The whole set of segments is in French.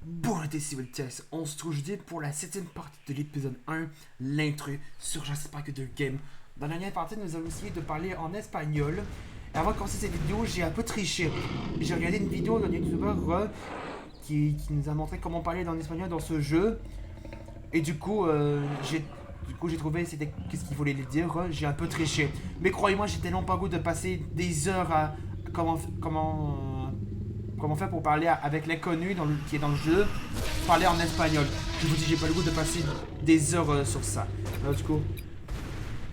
Bon été Civil Test, on se trouve jeudi pour la 7ème partie de l'épisode 1, l'intro sur Jurassic Park 2 Game. Dans la dernière partie, nous avons essayé de parler en espagnol. Et avant de commencer cette vidéo, j'ai un peu triché. J'ai regardé une vidéo d'un youtubeur qui nous a montré comment parler en espagnol dans ce jeu. Et du coup, j'ai trouvé c'était qu'est-ce qu'il voulait dire. J'ai un peu triché. Mais croyez-moi, j'ai tellement pas goût de passer des heures à comment faire pour parler avec l'inconnu qui est dans le jeu, parler en espagnol. Je vous dis, j'ai pas le goût de passer des heures sur ça. Alors du coup,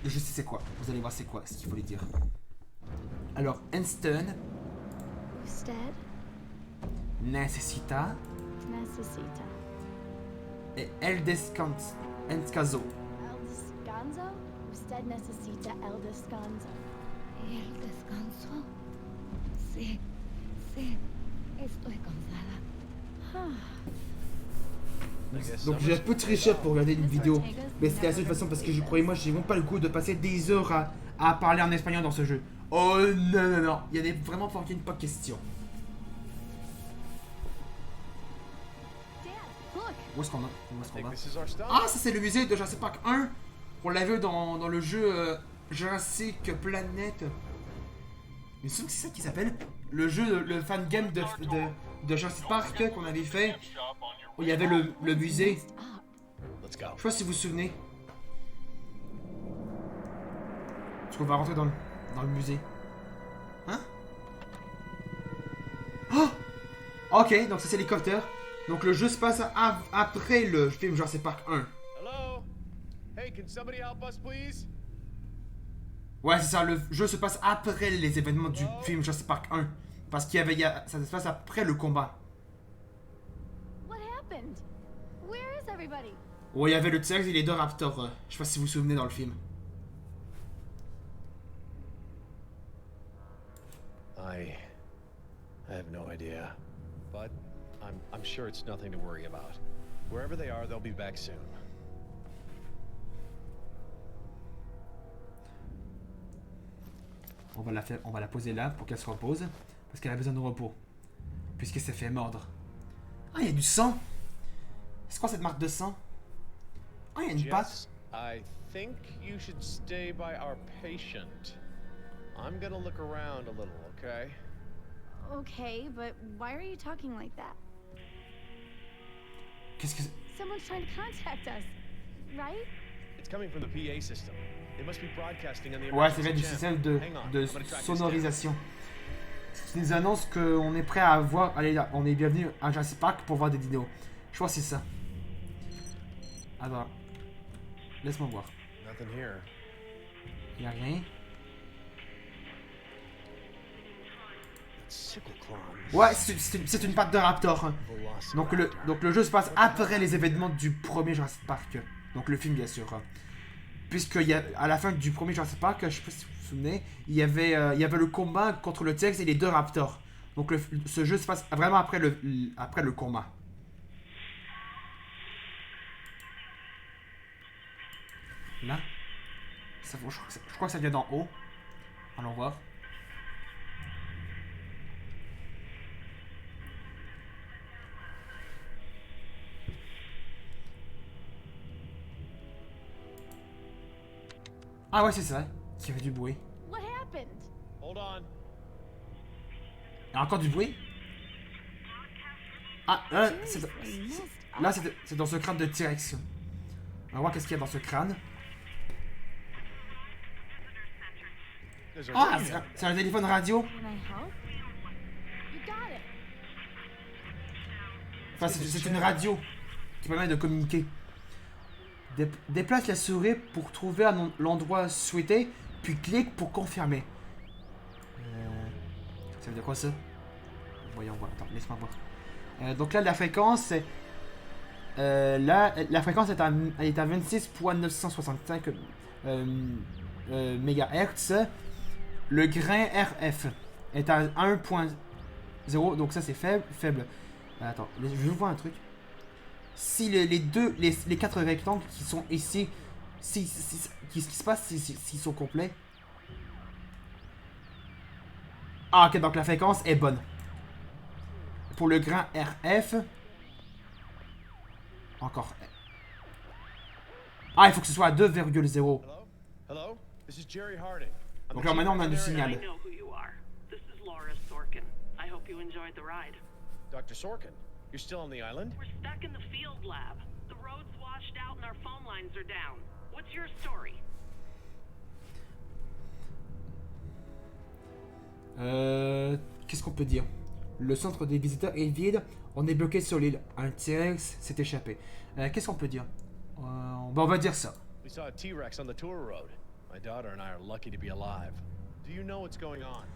je sais c'est quoi. Vous allez voir c'est quoi ce qu'il faut lui dire. Alors, Einstein Usted necesita necesita et el descanso. el descanso. Usted necesita el descanso. El descanso. Sí, sí. Estoy cansada. Donc j'ai un peu triché pour regarder une vidéo, mais c'était la seule façon parce que je croyais moi j'ai vraiment pas le goût de passer des heures à parler en espagnol dans ce jeu. Oh non non non, il y a vraiment fucking pas question. Dad, look. Où est-ce qu'on va? Ah, ça c'est le musée de Jurassic Park 1. On l'a vu dans le jeu Jurassic Planet. Mais c'est ça qui s'appelle le jeu, le fan game de Jurassic Park qu'on avait fait. Où il y avait le musée. Je sais pas si vous vous souvenez. Parce qu'on va rentrer dans le musée. Hein? Oh! Ok, donc ça c'est l'hélicoptère. Donc le jeu se passe après le film Jurassic Park 1. Hello? Hey, can somebody help us, please? Ouais, c'est ça, le jeu se passe après les événements du film Jurassic Park 1. Parce ça se passe après le combat. What happened? Where is everybody? Ouais, il y avait le T-Rex et les deux Raptors. Je sais pas si vous vous souvenez dans le film. I have no idea. But I'm sure it's nothing to worry about. Wherever they are, they'll be back soon. On va la poser là pour qu'elle se repose. Parce qu'elle a besoin de repos. Puisqu'elle s'est fait mordre. Ah, il y a du sang. C'est quoi cette marque de sang? Ah, il y a une patte. Jess, I think you should stay by our patient. I'm gonna look around a little, okay? Okay, but why are you talking like that? Qu'est-ce que c'est? Someone's trying to contact us, right? It's coming from the PA system. They must be broadcasting on the Ouais, c'est emergency vrai du channel. système Hang on, de I'm gonna track this sonorisation. Qui nous annonce qu'on est prêt à voir. Allez là, on est bienvenu à Jurassic Park pour voir des dinos. Je crois que c'est ça. Attends. Laisse-moi voir. down. Nothing here. Il y a rien. Sickle claw. Ouais, c'est une patte de raptor. Hein. Velociraptor. Donc le jeu se passe après les événements du premier Jurassic Park. Donc le film bien sûr. Puisque à la fin du premier Jurassic Park, je sais pas si vous vous souvenez, il y avait le combat contre le T-Rex et les deux Raptors. Donc ce jeu se passe vraiment après le combat. Là, je crois que ça vient d'en haut. Allons voir. Ah ouais, c'est ça, qui fait du bruit. What happened? Hold on. Il y a encore du bruit. Ah, là, c'est dans ce crâne de T-Rex. On va voir qu'est-ce qu'il y a dans ce crâne. There's a Ah, radio. c'est un téléphone radio. Can I help? You got it. Enfin, c'est une radio qui permet de communiquer. Déplace la souris pour trouver l'endroit souhaité, puis clique pour confirmer. Ça veut dire quoi ça? Voyons voir. Attends, laisse-moi voir. Donc là, la fréquence, la fréquence est à 26.965 MHz. Le grain RF est à 1.0, donc ça c'est faible. Attends, je vais vous voir un truc. Si les quatre rectangles qui sont ici, qu'est-ce qui se passe s'ils sont complets? Ah ok, donc la fréquence est bonne. Pour le grain RF, Encore. Ah, il faut que ce soit à 2,0. Hello? Hello? This is Jerry Harding. I'm Donc the là, chief maintenant, on a du veterinarian. signal. I know who you are. This is Laura Sorkin. I hope you enjoyed the ride. Dr. Sorkin, you're still on the island? We're stuck in the field lab. The road's washed out and our phone lines are down. What's your story? Qu'est-ce qu'on peut dire? Le centre des visiteurs est vide. On est bloqué sur l'île. Un T-Rex s'est échappé. Qu'est-ce qu'on peut dire? On va dire ça. We saw a T-Rex on the tour road. My daughter and I are lucky to be alive. Do you know what's going on?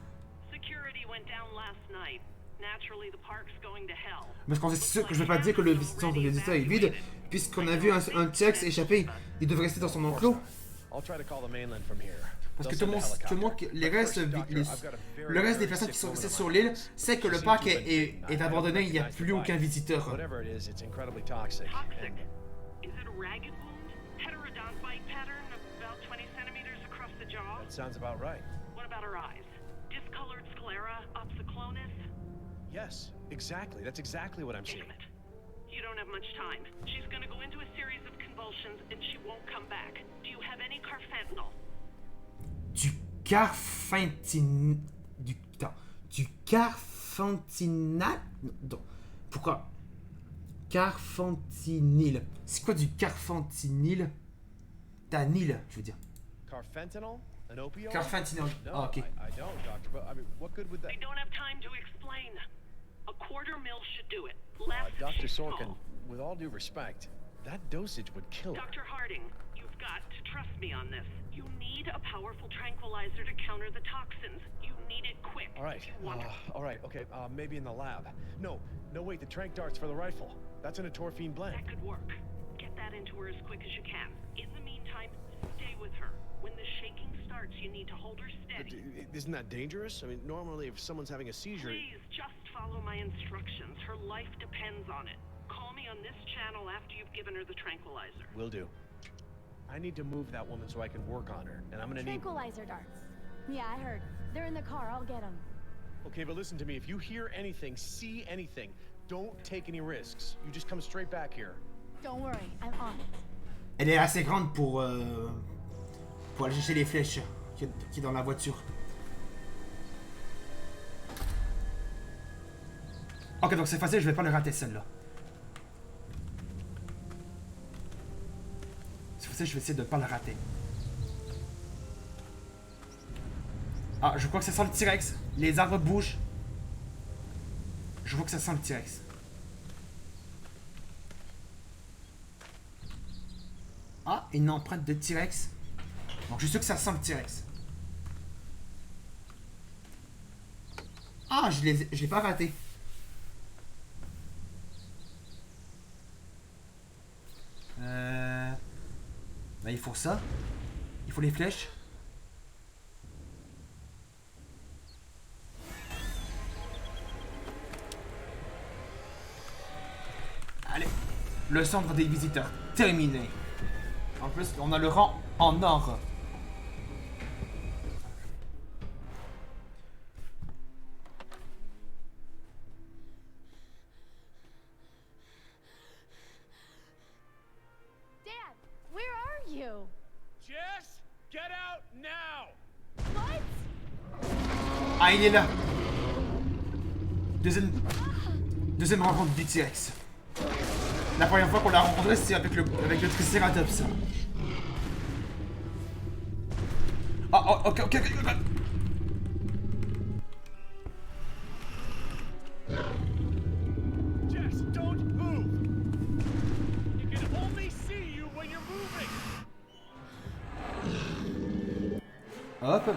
Security went down last night. Naturally, the park's going to hell. Parce qu'on est sûr que je ne vais pas dire que le centre des visiteurs est vide, puisqu'on a vu un T-Rex échapper. Il devrait rester dans son enclos. I'll try to call the mainland from here. Parce que tout le monde, le reste des personnes qui sont restées sur l'île sait que le parc est abandonné, il n'y a plus aucun visiteur. Whatever it is, it's incredibly toxic. Toxic. And Is it a ragged wound? Heterodont bite pattern about 20 centimeters across the jaw? that sounds about right. What about her eyes? Discolored sclera, opsoclonus? Yes, exactly. That's exactly what I'm seeing. Damn it. You don't have much time. She's gonna go into a series of convulsions and she won't come back. Do you have any carfentanil? Du carfentinal. Du carfentinal. Non. Pourquoi? Carfentinil. C'est quoi du carfentinil? Tanil, je veux dire. Carfentanil? An opioid? Carfentinol. No, Ah, ok. I don't, doctor. But I mean, what good would that? I don't have time to explain. A quarter mil should do it. Less Dr. is Sorkin, small. with all due respect, that dosage would kill her. Dr. Harding, you've got to trust me on this. You need a powerful tranquilizer to counter the toxins. You need it quick. All right. If you want All right. Okay. Maybe in the lab. No. Wait. The tranq darts for the rifle. That's in a torphine blend. that could work. Get that into her as quick as you can. In the meantime, stay with her. When the shaking starts, you need to hold her steady. Isn't that dangerous? I mean, normally if someone's having a seizure. Please, just follow my instructions. Her life depends on it. Call me on this channel after you've given her the tranquilizer. Will do. I need to move that woman so I can work on her, and I'm gonna need. Tranquilizer darts. Yeah, I heard. They're in the car. I'll get them. Okay, but listen to me. If you hear anything, see anything, don't take any risks. You just come straight back here. Don't worry. I'm on it. Elle est assez grande pour aller chercher les flèches qui est dans la voiture. Ok, donc c'est facile, je vais pas le rater celle-là. C'est facile, je vais essayer de pas le rater. Ah, je crois que ça sent le T-Rex. Les arbres bougent. Je vois que ça sent le T-Rex. Ah, une empreinte de T-Rex. Donc je suis sûr que ça sent le T-Rex. Ah, je l'ai pas raté. Ben, il faut ça. Il faut les flèches. Allez. Le centre des visiteurs. Terminé. En plus, on a le rang en or. Dad, where are you? Jess, get out now! What? Ah, il est là. Deuxième rencontre du T-Rex. La première fois qu'on l'a rencontré, c'était avec le Triceratops. Ah, oh, ok. Jess, don't move! You can only see you when you're moving! Hop. You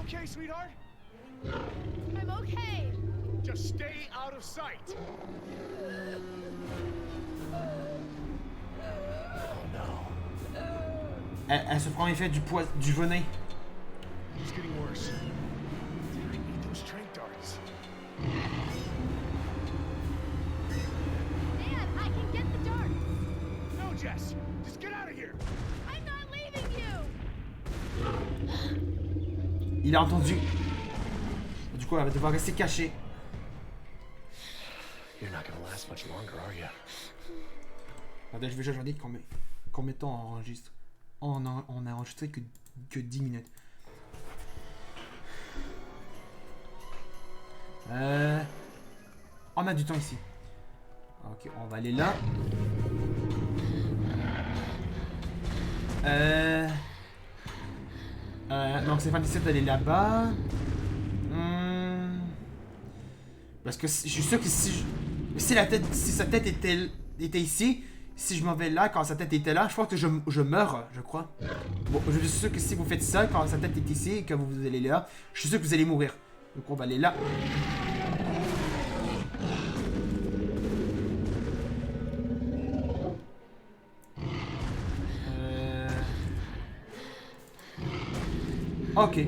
okay, sweetheart? I'm okay. Just stay out of sight. Oh no. Elle se prend effet du venin. It's getting worse. I need those tranq darts. Dad, I can get the darts. No, Jess! Just get out of here! I'm not leaving you. Il a entendu. Du coup, elle va devoir rester cachée. You're not gonna last much longer, are you? Attends, je vais juste regarder combien de temps on enregistre. On a enregistré que 10 minutes. On a du temps ici. Ok, on va aller là. Donc c'est fantastique d'aller là-bas. Parce que je suis sûr que si sa tête était ici, si je m'en vais là quand sa tête était là, je pense que je meurs, je crois. Bon, je suis sûr que si vous faites ça quand sa tête est ici et que vous allez là, je suis sûr que vous allez mourir. Donc on va aller là. Ok.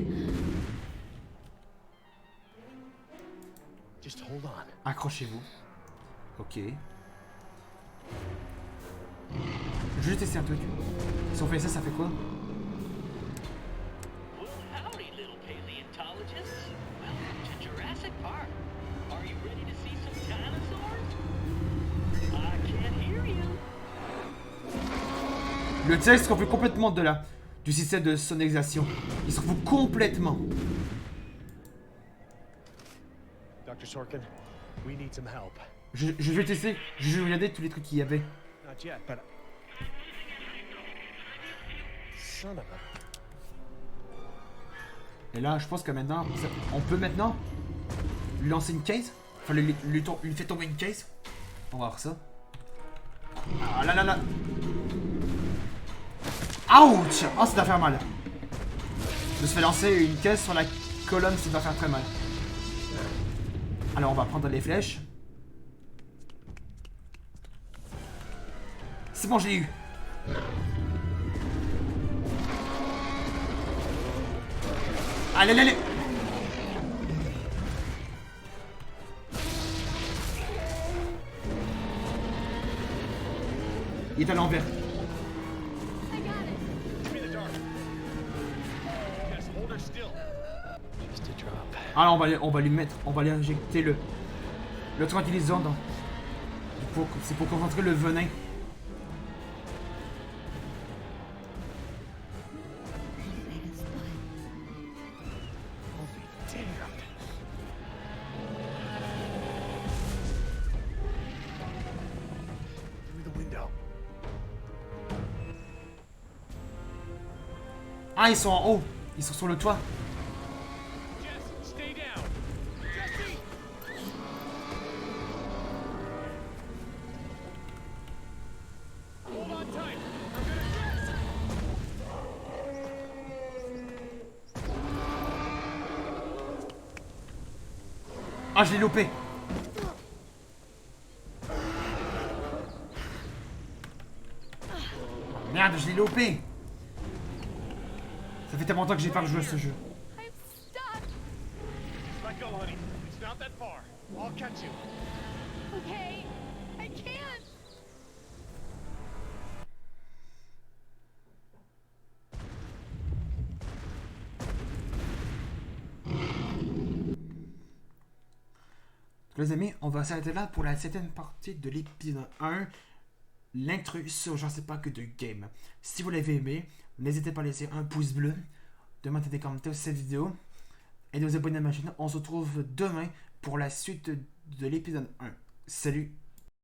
Just hold on. Accrochez-vous. Ok. Je vais juste essayer un truc. Si on fait ça, ça fait quoi? Well, howdy, little paleontologists. Welcome to Jurassic Park. Are you ready to see some dinosaurs? I can't hear you. Le test se refait complètement de là. Du système de sonorisation. Il se refait complètement. Dr. Sorkin, we need some help. Je vais tester. Je vais regarder tous les trucs qu'il y avait. Not yet, but... Son of a... Et là, je pense que maintenant, on peut maintenant lui lancer une case. Enfin, lui fait tomber une case. On va voir ça. Ah là là là. Ouch! Oh, ça doit faire mal. Je me suis fait lancer une caisse sur la colonne, ça doit faire très mal. Alors, on va prendre les flèches. C'est bon, je l'ai eu. Allez, allez, allez. Il est à l'envers. Give me the dart. Yes, hold her still. Just a drop. Alors, on va lui injecter le tranquillisant dans... C'est pour concentrer le venin. Through the window. Ah, ils sont en haut. Ils sont sur le toit. Jess, stay down. Jesse! Hold on tight. I'm gonna... Ah, je l'ai loupé. Merde, je l'ai loupé. Ça fait tellement longtemps que j'ai pas rejoué à ce jeu. I'm stuck. Let go, honey. It's not that far. I'll catch you. Okay. I can't. Les amis, on va s'arrêter là pour la 7e partie de l'épisode 1. L'intrus sur j'en sais pas que de game. Si vous l'avez aimé, n'hésitez pas à laisser un pouce bleu, de mettre des commentaires sur cette vidéo et de vous abonner à ma chaîne. On se retrouve demain pour la suite de l'épisode 1. Salut!